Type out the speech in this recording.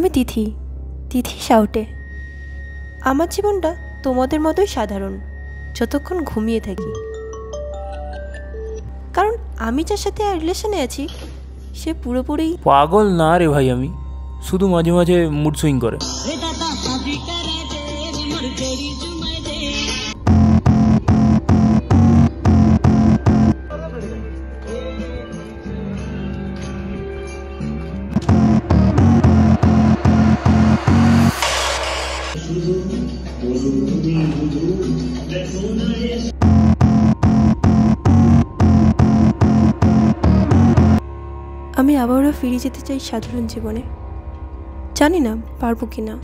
আমি তিথি, তিথি সাউটে। আমার জীবনটা তোমাদের মতোই সাধারণ, যতক্ষণ ঘুমিয়ে থাকি। কারণ আমি যার সাথে রিলেশনে আছি সে পুরোপুরি পাগল না রে ভাই, আমি শুধু মাঝে মাঝে মুড সুইং করে। আমি আবারও ফিরে যেতে চাই সাধারণ জীবনে। জানি না পারবো কি না।